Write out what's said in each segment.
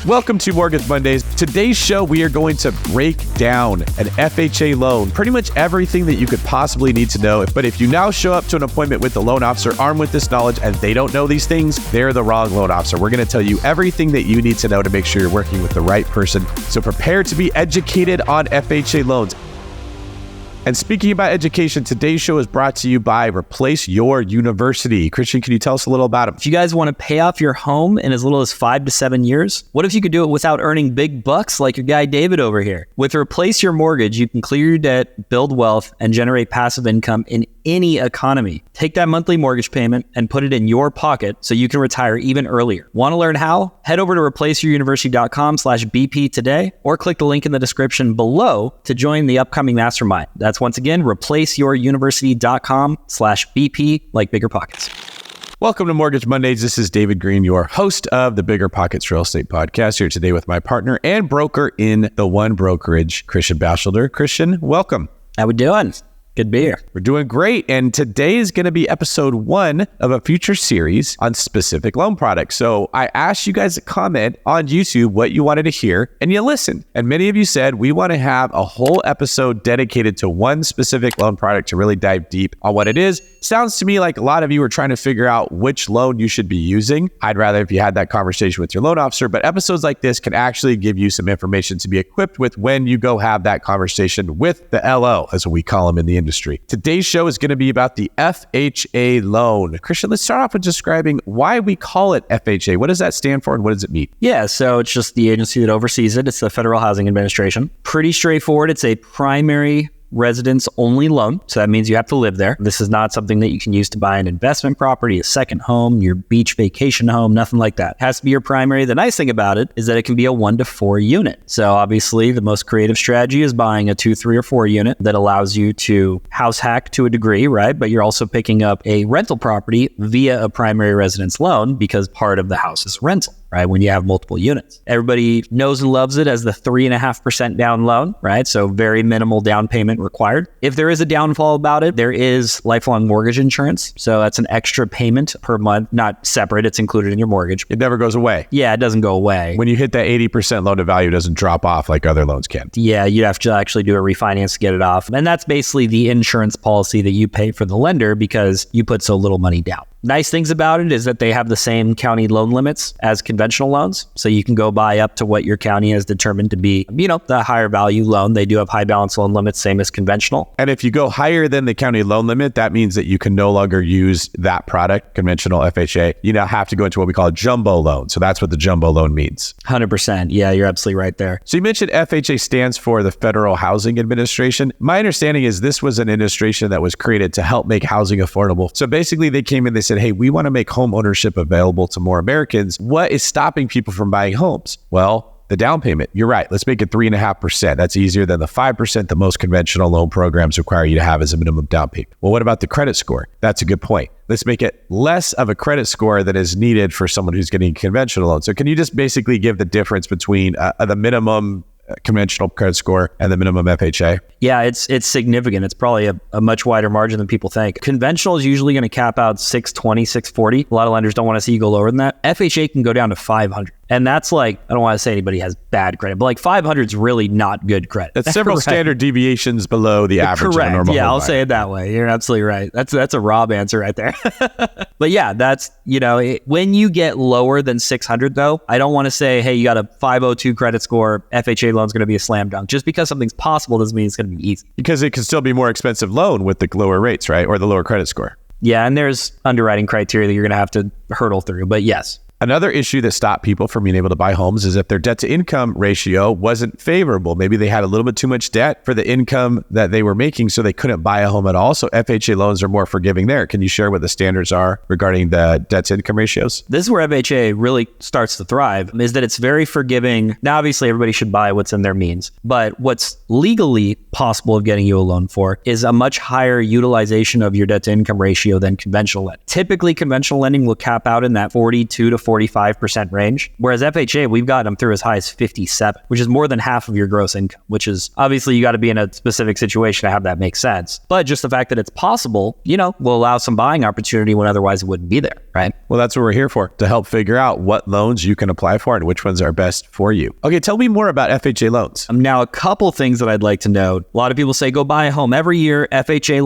Welcome to Mortgage Mondays. Today's show, we are going to break down an FHA loan, pretty much everything that you could possibly need to know. But if you now show up to an appointment with the loan officer armed with this knowledge and they don't know these things, they're the wrong loan officer. We're going to tell you everything that you need to know to make sure you're working with the right person. So prepare to be educated on FHA loans. And speaking about education, today's show is brought to you by Replace Your University. Christian, can you tell us a little about them? If you guys want to pay off your home in as little as 5 to 7 years, what if you could do it without earning big bucks like your guy David over here? With Replace Your Mortgage, you can clear your debt, build wealth, and generate passive income in any economy. Take that monthly mortgage payment and put it in your pocket so you can retire even earlier. Want to learn how? Head over to replaceyouruniversity.com/BP today or click the link in the description below to join the upcoming mastermind. That's once again, replaceyouruniversity.com/BP, like BiggerPockets. Welcome to Mortgage Mondays. This is David Green, your host of the BiggerPockets Real Estate Podcast, here today with my partner and broker in the One Brokerage, Christian Batchelder. Christian, welcome. How we doing? Good to be here. We're doing great. And today is going to be episode 1 of a future series on specific loan products. So I asked you guys to comment on YouTube what you wanted to hear, and you listened. And many of you said we want to have a whole episode dedicated to one specific loan product to really dive deep on what it is. Sounds to me like a lot of you are trying to figure out which loan you should be using. I'd rather if you had that conversation with your loan officer, but episodes like this can actually give you some information to be equipped with when you go have that conversation with the LO, as we call them in the industry. Today's show is going to be about the FHA loan. Christian, let's start off with describing why we call it FHA. What does that stand for and what does it mean? Yeah, so it's just the agency that oversees it. It's the Federal Housing Administration. Pretty straightforward. It's a primary residence only loan. So that means you have to live there. This is not something that you can use to buy an investment property, a second home, your beach vacation home, nothing like that. It has to be your primary. The nice thing about it is that it can be a 1 to 4 unit. So obviously the most creative strategy is buying a 2, 3, or 4 unit that allows you to house hack to a degree, right? But you're also picking up a rental property via a primary residence loan because part of the house is rental, right? When you have multiple units. Everybody knows and loves it as the 3.5% down loan, right? So very minimal down payment required. If there is a downfall about it, there is lifelong mortgage insurance. So that's an extra payment per month, not separate. It's included in your mortgage. It never goes away. Yeah, it doesn't go away. When you hit that 80% loan to value, it doesn't drop off like other loans can. Yeah, you'd have to actually do a refinance to get it off. And that's basically the insurance policy that you pay for the lender because you put so little money down. Nice things about it is that they have the same county loan limits as conventional loans. So you can go buy up to what your county has determined to be, the higher value loan. They do have high balance loan limits, same as conventional. And if you go higher than the county loan limit, that means that you can no longer use that product, conventional FHA. You now have to go into what we call a jumbo loan. So that's what the jumbo loan means. 100%. Yeah, you're absolutely right there. So you mentioned FHA stands for the Federal Housing Administration. My understanding is this was an administration that was created to help make housing affordable. So basically they came in, they said, hey, we want to make home ownership available to more Americans. What is stopping people from buying homes? Well, the down payment. You're right. Let's make it 3.5%. That's easier than the 5% that most conventional loan programs require you to have as a minimum down payment. Well, what about the credit score? That's a good point. Let's make it less of a credit score than is needed for someone who's getting a conventional loan. So can you just basically give the difference between the minimum conventional credit score and the minimum FHA? Yeah, it's significant. It's probably a much wider margin than people think. Conventional is usually going to cap out 620, 640. A lot of lenders don't want to see you go lower than that. FHA can go down to 500. And that's like, I don't want to say anybody has bad credit, but like 500 is really not good credit. That's several standard deviations below the average. Correct. Of a normal Yeah, home I'll buyer. say it that way. You're absolutely right. That's a Rob answer right there. But yeah, that's, when you get lower than 600 though, I don't want to say, hey, you got a 502 credit score, FHA loan's going to be a slam dunk. Just because something's possible doesn't mean it's going to be easy. Because it can still be more expensive loan with the lower rates, right? Or the lower credit score. Yeah, and there's underwriting criteria that you're going to have to hurdle through, but yes. Another issue that stopped people from being able to buy homes is if their debt to income ratio wasn't favorable. Maybe they had a little bit too much debt for the income that they were making, so they couldn't buy a home at all. So FHA loans are more forgiving there. Can you share what the standards are regarding the debt to income ratios? This is where FHA really starts to thrive, is that it's very forgiving. Now, obviously, everybody should buy what's in their means, but what's legally possible of getting you a loan for is a much higher utilization of your debt to income ratio than conventional lending. Typically, conventional lending will cap out in that 42 to 45% range. Whereas FHA, we've got them through as high as 57, which is more than half of your gross income, which is obviously you got to be in a specific situation to have that make sense. But just the fact that it's possible, will allow some buying opportunity when otherwise it wouldn't be there. right? Well, that's what we're here for, to help figure out what loans you can apply for and which ones are best for you. Okay, tell me more about FHA loans. Now, a couple things that I'd like to note. A lot of people say, go buy a home every year, FHA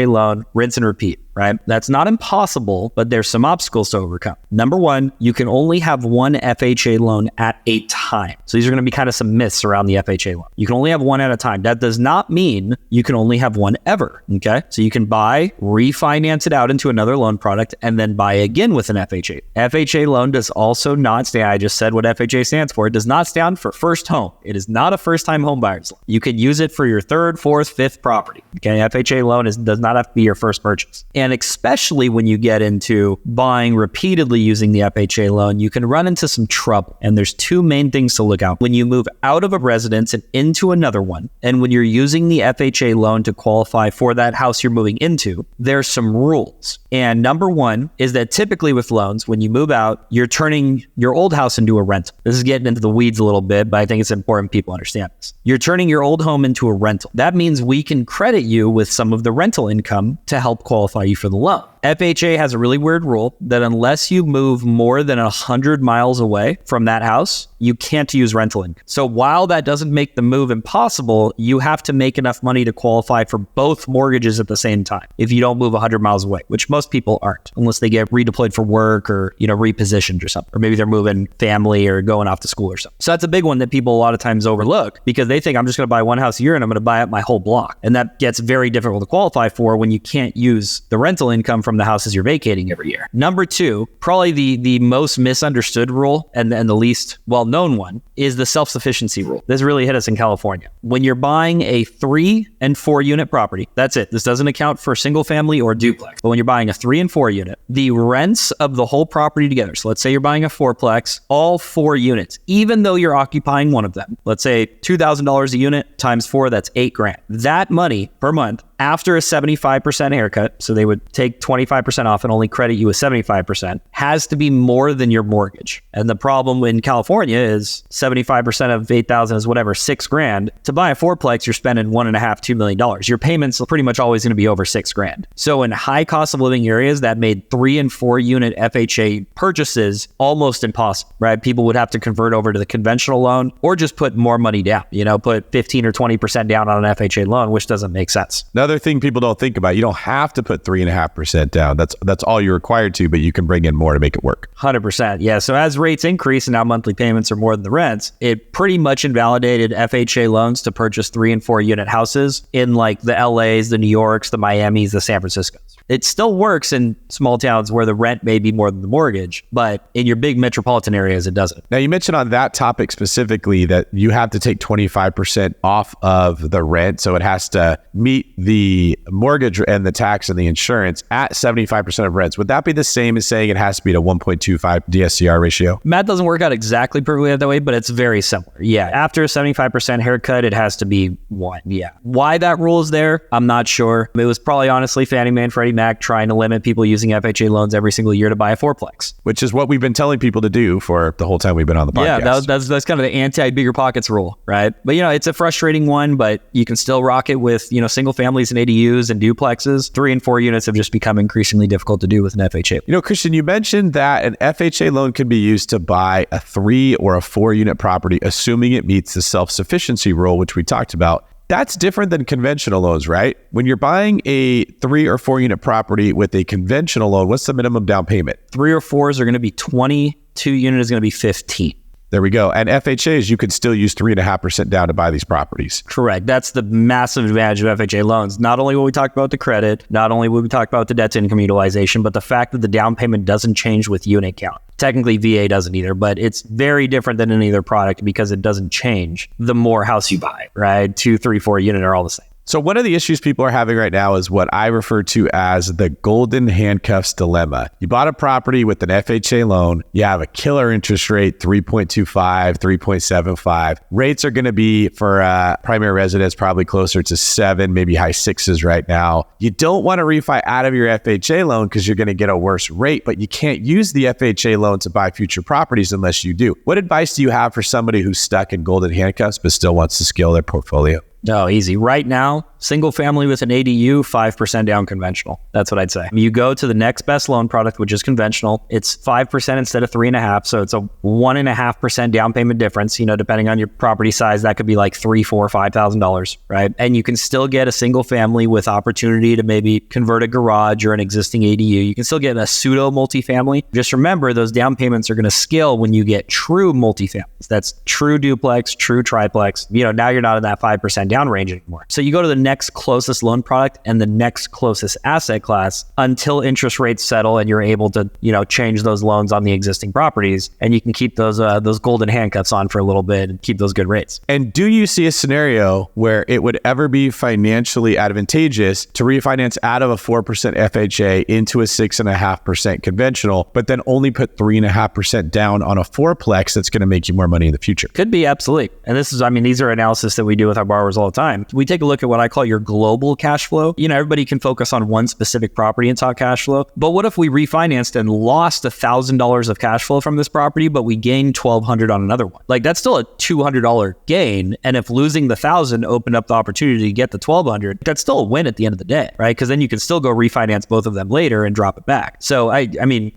loan, rinse and repeat, right? That's not impossible, but there's some obstacles to overcome. Number one, you can only have one FHA loan at a time. So these are going to be kind of some myths around the FHA loan. You can only have one at a time. That does not mean you can only have one ever, okay? So you can buy, refinance it out into another loan product, and then buy again with an FHA. FHA loan does also not stand, I just said what FHA stands for. It does not stand for first home. It is not a first-time home buyer's loan. You could use it for your third, fourth, fifth property, okay? FHA loan does not have to be your first purchase. And especially when you get into buying repeatedly using the FHA loan, you can run into some trouble. And there's two main things to look out. When you move out of a residence and into another one, and when you're using the FHA loan to qualify for that house you're moving into, there's some rules. And number one is that typically with loans, when you move out, you're turning your old house into a rental. This is getting into the weeds a little bit, but I think it's important people understand this. You're turning your old home into a rental. That means we can credit you with some of the rental income to help qualify you for the loan. FHA has a really weird rule that unless you move more than 100 miles away from that house, you can't use rental income. So while that doesn't make the move impossible, you have to make enough money to qualify for both mortgages at the same time if you don't move 100 miles away, which most people aren't, unless they get redeployed for work or, repositioned or something. Or maybe they're moving family or going off to school or something. So that's a big one that people a lot of times overlook because they think I'm just going to buy one house a year and I'm going to buy up my whole block. And that gets very difficult to qualify for when you can't use the rental income from the houses you're vacating every year. Number two, probably the most misunderstood rule and the least well-known one is the self-sufficiency rule. This really hit us in California. When you're buying a 3 and 4 unit property, that's it. This doesn't account for single family or duplex. But when you're buying a 3 and 4 unit, the rents of the whole property together, so let's say you're buying a 4-plex, all 4 units, even though you're occupying one of them, let's say $2,000 a unit times 4, that's $8,000. That money per month after a 75% haircut, so they would take 25% off and only credit you with 75%, has to be more than your mortgage. And the problem in California is 75% of $8,000 is whatever, $6,000. To buy a 4-plex, you're spending $1.5, $2 million. Your payments are pretty much always going to be over $6,000. So in high cost of living areas, that made 3 and 4 unit FHA purchases almost impossible, right? People would have to convert over to the conventional loan or just put more money down, put 15 or 20% down on an FHA loan, which doesn't make sense. Another thing people don't think about, you don't have to put 3.5% down. That's all you're required to, but you can bring in more to make it work. 100%. Yeah. So as rates increase and now monthly payments are more than the rents, it pretty much invalidated FHA loans to purchase 3 and 4 unit houses in like the LAs, the New Yorks, the Miamis, the San Franciscos. It still works in small towns where the rent may be more than the mortgage, but in your big metropolitan areas, it doesn't. Now, you mentioned on that topic specifically that you have to take 25% off of the rent. So it has to meet the mortgage and the tax and the insurance at 75% of rents. Would that be the same as saying it has to be to 1.25 DSCR ratio? Math doesn't work out exactly perfectly that way, but it's very similar. Yeah. After a 75% haircut, it has to be 1. Yeah. Why that rule is there, I'm not sure. It was probably honestly Fannie Mae and Freddie Mac trying to limit people using FHA loans every single year to buy a 4-plex. Which is what we've been telling people to do for the whole time we've been on the podcast. Yeah, that's kind of the anti-BiggerPockets rule, right? But, it's a frustrating one, but you can still rock it with, single families and ADUs and duplexes. 3 and 4 units have just become increasingly difficult to do with an FHA. Christian, you mentioned that an FHA loan can be used to buy a 3 or a 4 unit property, assuming it meets the self-sufficiency rule, which we talked about. That's different than conventional loans, right? When you're buying a 3 or 4 unit property with a conventional loan, what's the minimum down payment? 3 or 4s are going to be 20, 2 unit is going to be 15. There we go. And FHAs, you could still use 3.5% down to buy these properties. Correct. That's the massive advantage of FHA loans. Not only will we talk about the credit, not only will we talk about the debt to income utilization, but the fact that the down payment doesn't change with unit count. Technically, VA doesn't either, but it's very different than any other product because it doesn't change the more house you buy, right? 2, 3, 4 unit are all the same. So one of the issues people are having right now is what I refer to as the golden handcuffs dilemma. You bought a property with an FHA loan. You have a killer interest rate, 3.25, 3.75. Rates are going to be for primary residence probably closer to 7, maybe high 6s right now. You don't want to refi out of your FHA loan because you're going to get a worse rate, but you can't use the FHA loan to buy future properties unless you do. What advice do you have for somebody who's stuck in golden handcuffs but still wants to scale their portfolio? No, easy. Right now, single family with an ADU, 5% down conventional. That's what I'd say. You go to the next best loan product, which is conventional. It's 5% instead of 3.5%. So it's a 1.5% down payment difference. Depending on your property size, that could be like $3,000, $4,000, $5,000, right? And you can still get a single family with opportunity to maybe convert a garage or an existing ADU. You can still get a pseudo multifamily. Just remember, those down payments are going to scale when you get true multifamilies. That's true duplex, true triplex. Now you're not in that 5% down range anymore. So you go to the next closest loan product and the next closest asset class until interest rates settle and you're able to, change those loans on the existing properties, and you can keep those golden handcuffs on for a little bit and keep those good rates. And do you see a scenario where it would ever be financially advantageous to refinance out of a 4% FHA into a 6.5% conventional, but then only put 3.5% down on a fourplex that's going to make you more money in the future? Could be, absolutely. And these are analysis that we do with our borrowers all the time. We take a look at what I call your global cash flow. Everybody can focus on one specific property and talk cash flow. But what if we refinanced and lost $1,000 of cash flow from this property, but we gained $1,200 on another one? Like, that's still a $200 gain. And if losing the $1,000 opened up the opportunity to get the $1,200, that's still a win at the end of the day, right? Because then you can still go refinance both of them later and drop it back. So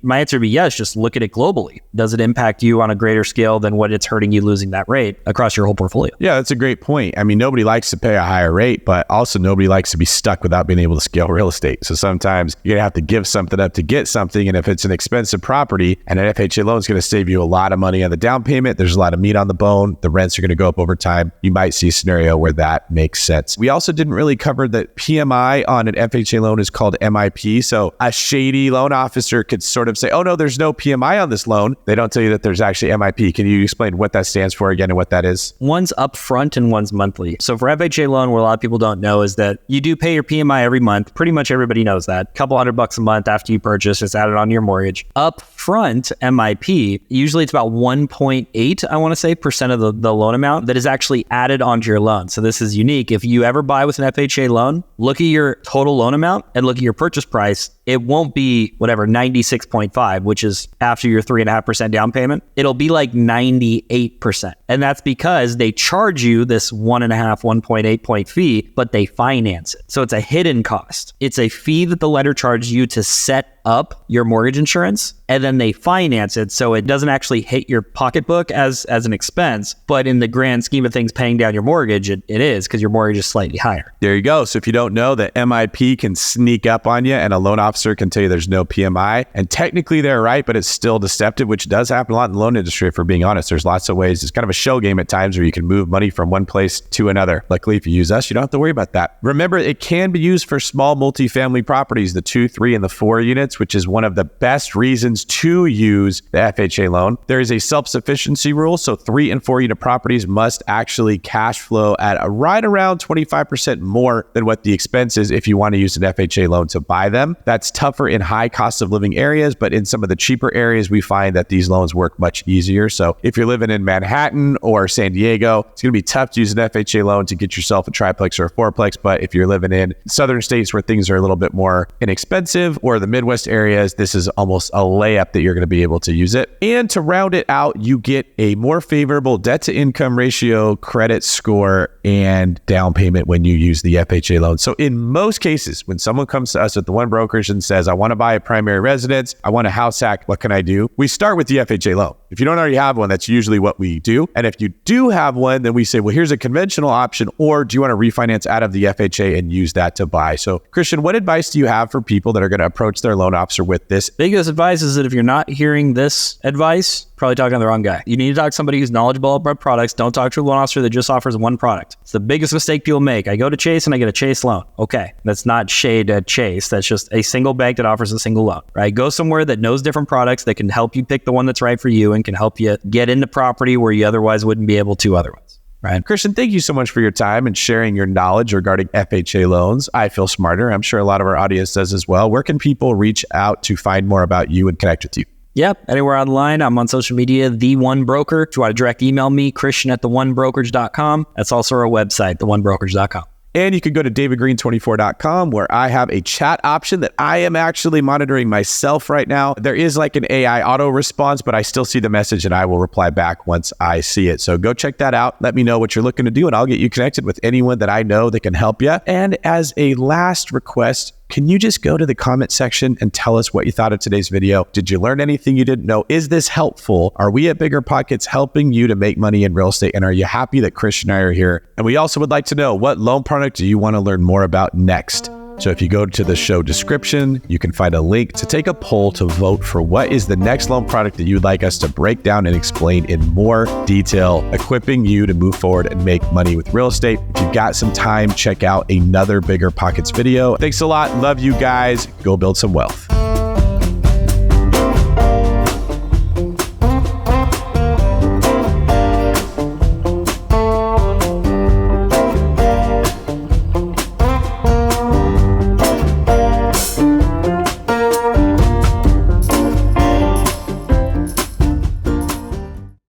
my answer would be yes, just look at it globally. Does it impact you on a greater scale than what it's hurting you losing that rate across your whole portfolio? Yeah, that's a great point. Nobody likes to pay a higher rate, but also nobody likes to be stuck without being able to scale real estate. So sometimes you're gonna have to give something up to get something. And if it's an expensive property and an FHA loan is going to save you a lot of money on the down payment, there's a lot of meat on the bone. The rents are going to go up over time. You might see a scenario where that makes sense. We also didn't really cover that PMI on an FHA loan is called MIP. So a shady loan officer could sort of say, oh no, there's no PMI on this loan. They don't tell you that there's actually MIP. Can you explain what that stands for again and what that is? One's upfront and one's monthly. So for FHA loan, what a lot of people don't know is that you do pay your PMI every month. Pretty much everybody knows that. A couple $100 a month after you purchase, it's added on your mortgage. Upfront MIP, usually it's about 1.8, I want to say, percent of the loan amount that is actually added onto your loan. So this is unique. If you ever buy with an FHA loan, look at your total loan amount and look at your purchase price. It won't be 96.5, which is after your 3.5% down payment. It'll be like 98%. And that's because they charge you this 1.8 point fee, but they finance it. So it's a hidden cost. It's a fee that the lender charges you to set up your mortgage insurance, and then they finance it. So it doesn't actually hit your pocketbook as an expense, but in the grand scheme of things, paying down your mortgage, it is, because your mortgage is slightly higher. There you go. So if you don't know that MIP can sneak up on you and a loan officer can tell you there's no PMI, and technically they're right, but it's still deceptive, which does happen a lot in the loan industry, if we're being honest. There's lots of ways. It's kind of a show game at times where you can move money from one place to another. Luckily, if you use us, you don't have to worry about that. Remember, it can be used for small multifamily properties, the 2, 3, and the 4 units, which is one of the best reasons to use the FHA loan. There is a self-sufficiency rule. So 3 and 4 unit properties must actually cash flow at right around 25% more than what the expense is if you want to use an FHA loan to buy them. That's tougher in high cost of living areas, but in some of the cheaper areas, we find that these loans work much easier. So if you're living in Manhattan or San Diego, it's going to be tough to use an FHA loan to get yourself a triplex or a fourplex. But if you're living in southern states where things are a little bit more inexpensive, or the Midwest areas, this is almost a layup that you're going to be able to use it. And to round it out, you get a more favorable debt to income ratio, credit score, and down payment when you use the FHA loan. So in most cases, when someone comes to us at the One Brokerage and says, I want to buy a primary residence, I want a house hack, what can I do? We start with the FHA loan. If you don't already have one, that's usually what we do. And if you do have one, then we say, well, here's a conventional option, or do you want to refinance out of the FHA and use that to buy? So Christian, what advice do you have for people that are going to approach their loan officer with this? Biggest advice is that if you're not hearing this advice, probably talking to the wrong guy. You need to talk to somebody who's knowledgeable about products. Don't talk to a loan officer that just offers one product. It's the biggest mistake people make. I go to Chase and I get a Chase loan. Okay, that's not shade at Chase. That's just a single bank that offers a single loan, right? Go somewhere that knows different products, that can help you pick the one that's right for you and can help you get into property where you otherwise wouldn't be able to otherwise. Right. Christian, thank you so much for your time and sharing your knowledge regarding FHA loans. I feel smarter. I'm sure a lot of our audience does as well. Where can people reach out to find more about you and connect with you? Yep, anywhere online. I'm on social media, The One Broker. If you want to direct email me, Christian@theonebrokerage.com. That's also our website, theonebrokerage.com. And you can go to davidgreen24.com where I have a chat option that I am actually monitoring myself right now. There is like an AI auto response, but I still see the message and I will reply back once I see it. So go check that out. Let me know what you're looking to do and I'll get you connected with anyone that I know that can help you. And as a last request, can you just go to the comment section and tell us what you thought of today's video? Did you learn anything you didn't know? Is this helpful? Are we at BiggerPockets helping you to make money in real estate? And are you happy that Chris and I are here? And we also would like to know, what loan product do you want to learn more about next? So if you go to the show description, you can find a link to take a poll to vote for what is the next loan product that you'd like us to break down and explain in more detail, equipping you to move forward and make money with real estate. If you've got some time, check out another BiggerPockets video. Thanks a lot. Love you guys. Go build some wealth.